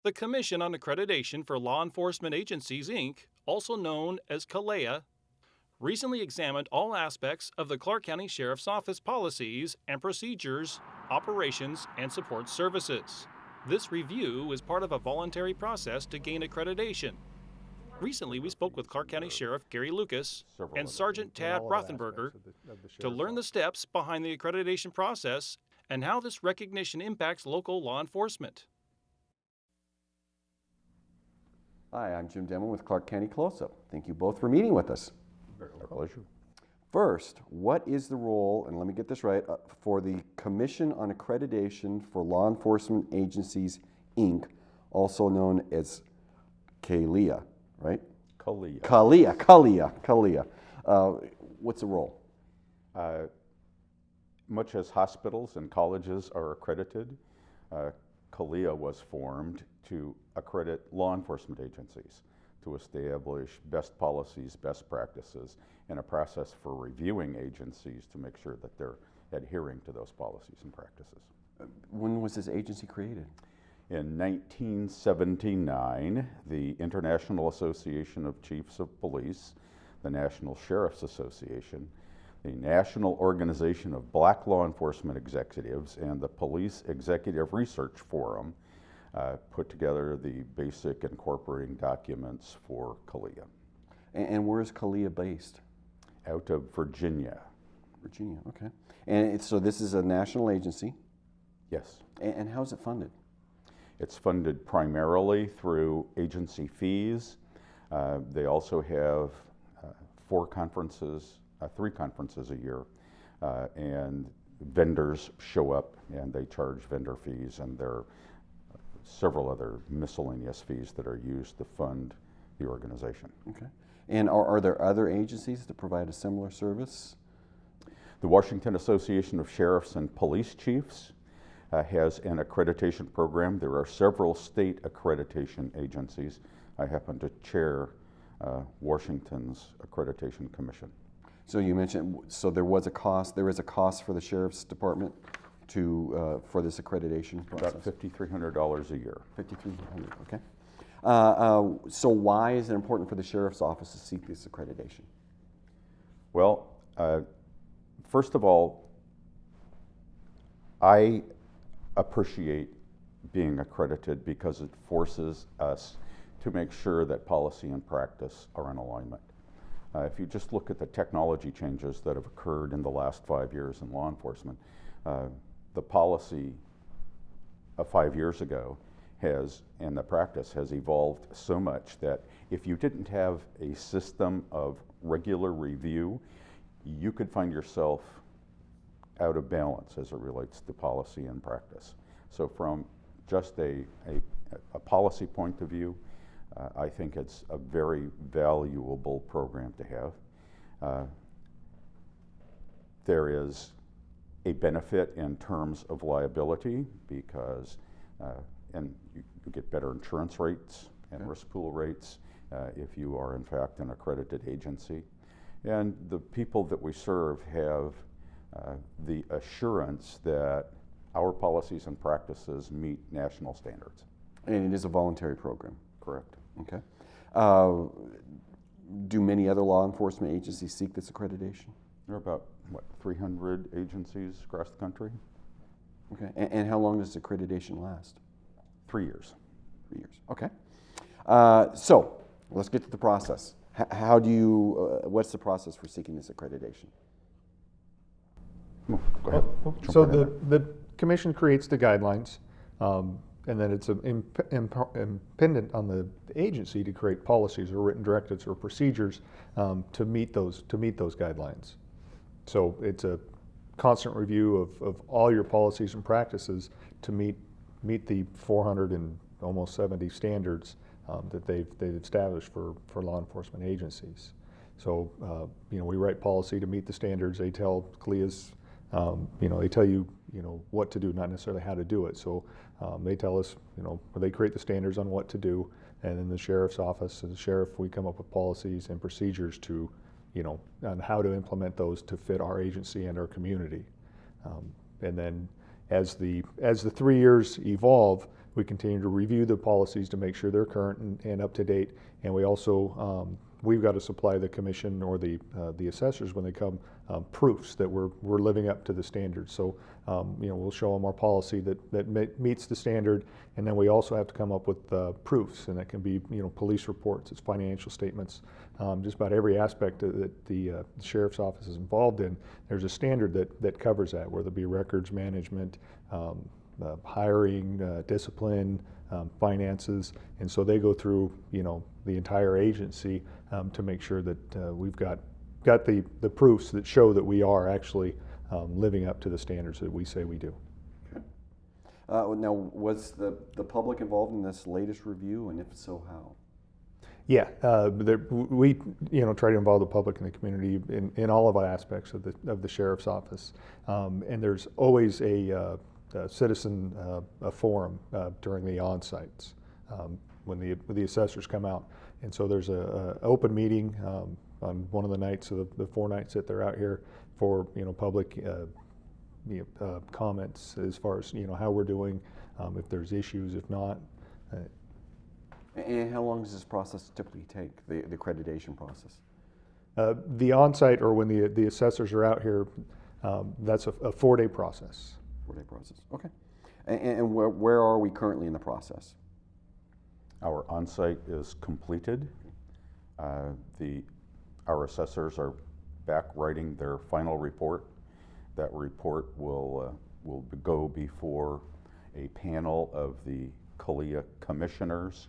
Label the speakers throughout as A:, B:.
A: The Commission on Accreditation for Law Enforcement Agencies, Inc., also known as Kalia, recently examined all aspects of the Clark County Sheriff's Office policies and procedures, operations, and support services. This review is part of a voluntary process to gain accreditation. Recently, we spoke with Clark County Sheriff Gary Lucas and Sergeant Tad Rothenberger to learn the steps behind the accreditation process and how this recognition impacts local law enforcement.
B: Hi, I'm Jim Demon with Clark County Close-Up. Thank you both for meeting with us.
C: Our pleasure.
B: First, what is the role, and let me get this right, for the Commission on Accreditation for Law Enforcement Agencies, Inc., also known as Kalia, right? Kalia. What's the role?
C: Much as hospitals and colleges are accredited, Kalia was formed to accredit law enforcement agencies, to establish best policies, best practices, and a process for reviewing agencies to make sure that they're adhering to those policies and practices.
B: When was this agency created?
C: In 1979, the International Association of Chiefs of Police, the National Sheriff's Association, the National Organization of Black Law Enforcement Executives, and the Police Executive Research Forum put together the basic incorporating documents for Kalia.
B: And where is Kalia based?
C: Out of Virginia.
B: Virginia, okay. And so this is a national agency?
C: Yes.
B: And how is it funded?
C: It's funded primarily through agency fees. They also have three conferences a year, and vendors show up and they charge vendor fees, and there are several other miscellaneous fees that are used to fund the organization.
B: Okay. And are there other agencies that provide a similar service?
C: The Washington Association of Sheriffs and Police Chiefs has an accreditation program. There are several state accreditation agencies. I happen to chair Washington's Accreditation Commission.
B: So you mentioned, so there is a cost for the Sheriff's Department for this accreditation process?
C: About $5,300 a year.
B: $5,300, okay. So why is it important for the Sheriff's Office to seek this accreditation?
C: Well, first of all, I appreciate being accredited because it forces us to make sure that policy and practice are in alignment. If you just look at the technology changes that have occurred in the last 5 years in law enforcement, the policy of 5 years ago and the practice has evolved so much that if you didn't have a system of regular review, you could find yourself out of balance as it relates to policy and practice. So from just a policy point of view, I think it's a very valuable program to have. There is a benefit in terms of liability because and you get better insurance rates and risk pool rates if you are in fact an accredited agency. And the people that we serve have the assurance that our policies and practices meet national standards.
B: And it is a voluntary program?
C: Correct.
B: Okay. Do many other law enforcement agencies seek this accreditation?
C: There are about, 300 agencies across the country?
B: Okay. And how long does accreditation last?
C: 3 years.
B: 3 years. Okay. So let's get to the process. What's the process for seeking this accreditation?
C: Go ahead.
D: So the commission creates the guidelines, and then it's impendent on the agency to create policies or written directives or procedures to meet those guidelines. So it's a constant review of all your policies and practices to meet the 470 standards that they've established for law enforcement agencies. So we write policy to meet the standards. They tell CLIAs, they tell you what to do, not necessarily how to do it. So they tell us, they create the standards on what to do, and then the sheriff's office and the sheriff, we come up with policies and procedures to, on how to implement those to fit our agency and our community. And then as the 3 years evolve, we continue to review the policies to make sure they're current and up to date. And we also, we've got to supply the commission or the assessors when they come proofs that we're living up to the standards. So we'll show them our policy that meets the standard, and then we also have to come up with proofs, and that can be police reports, it's financial statements, just about every aspect that the sheriff's office is involved in. There's a standard that covers that, whether it be records management, hiring, discipline, finances, and so they go through the entire agency to make sure that we've got the proofs that show that we are actually living up to the standards that we say we do.
B: Okay. Now, was the public involved in this latest review, and if so, how?
D: Yeah, we try to involve the public and the community in all of our aspects of the sheriff's office, and there's always a citizen forum during the on-sites when the assessors come out, and so there's a open meeting on one of the nights of the 4 nights that they're out here for public comments as far as how we're doing, if there's issues, if not.
B: And how long does this process typically take, the accreditation process?
D: The on-site, or when the assessors are out here, that's a 4-day process.
B: 4-day process, okay. And where are we currently in the process?
C: Our on-site is completed. Our assessors are back writing their final report. That report will go before a panel of the Kalia commissioners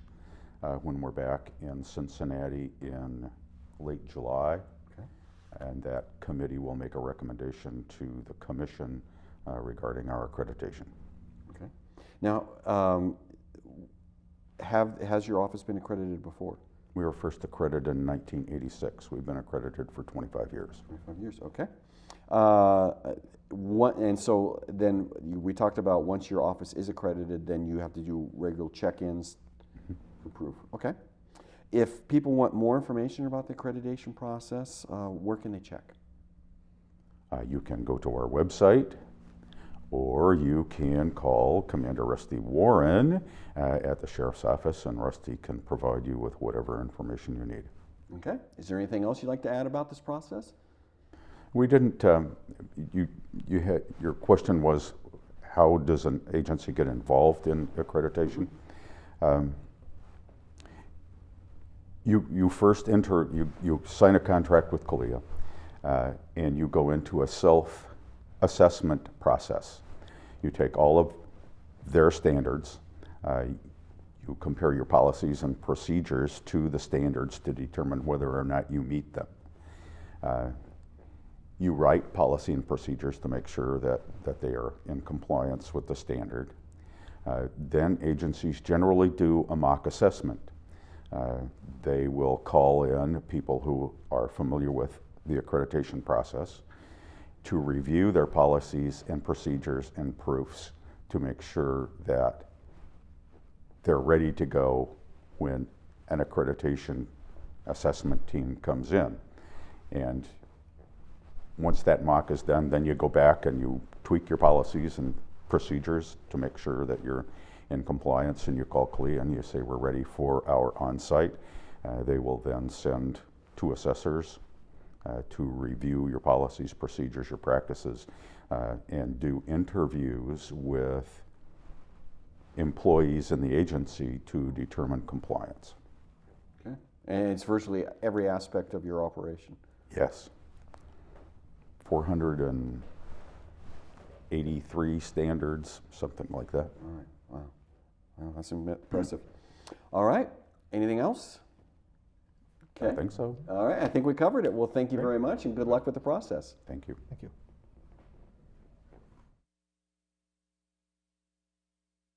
C: when we're back in Cincinnati in late July.
B: Okay. And
C: that committee will make a recommendation to the commission regarding our accreditation.
B: Okay. Now, has your office been accredited before?
C: We were first accredited in 1986. We've been accredited for 25 years.
B: 25 years, okay. And so then we talked about once your office is accredited, then you have to do regular check-ins to prove. Okay. If people want more information about the accreditation process, where can they check?
C: You can go to our website, or you can call Commander Rusty Warren at the Sheriff's Office, and Rusty can provide you with whatever information you need.
B: Okay. Is there anything else you'd like to add about this process?
C: We didn't, your question was, how does an agency get involved in accreditation? You first enter, you sign a contract with Kalia, and you go into a self-assessment process. You take all of their standards, you compare your policies and procedures to the standards to determine whether or not you meet them. You write policy and procedures to make sure that they are in compliance with the standard. Then agencies generally do a mock assessment. They will call in people who are familiar with the accreditation process to review their policies and procedures and proofs to make sure that they're ready to go when an accreditation assessment team comes in. And once that mock is done, then you go back and you tweak your policies and procedures to make sure that you're in compliance, and you call Kalia and you say, we're ready for our on-site. They will then send 2 assessors to review your policies, procedures, your practices, and do interviews with employees in the agency to determine compliance.
B: Okay. And it's virtually every aspect of your operation?
C: Yes. 483 standards, something like that.
B: All right. Wow. Well, that's impressive. All right. Anything else? Okay.
C: I think so.
B: All right. I think we covered it. Well, thank you very much, and good luck with the process.
C: Thank you.
D: Thank you.